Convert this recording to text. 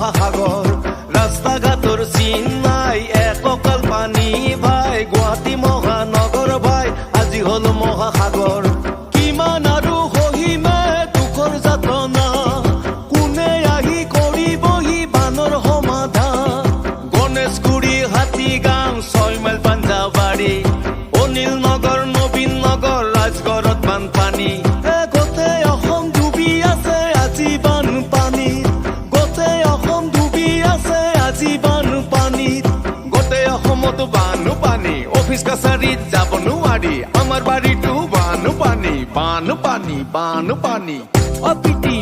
মহাসাগৰ ৰাস্তা ঘাটৰ চিন নাই এককাল পানী ভাই গুৱাহাটী মহানগৰ ভাই আজি হল মহাসাগৰ কিমান আৰু সহিমে দুখৰ যাতনা কোনে আহি কৰিবহি বানৰ সমাধান গণেশগুৰি হাতীগাঁও 6 মাইল পাঞ্জাবাৰী অনিল নগৰ নবীন নগৰ ৰাজগড়ত বানপানী গোটেই অসম ডুবি আছে আজি বানপানীত গোটেই অসম ডুবি আছে আজি বানপানীত গোটেই অসমতো বানপানী অফিচ কাছাৰীত যাব নোৱাৰি আমাৰ বাৰীতো বানপানী বানপানী বানপানী অপিটি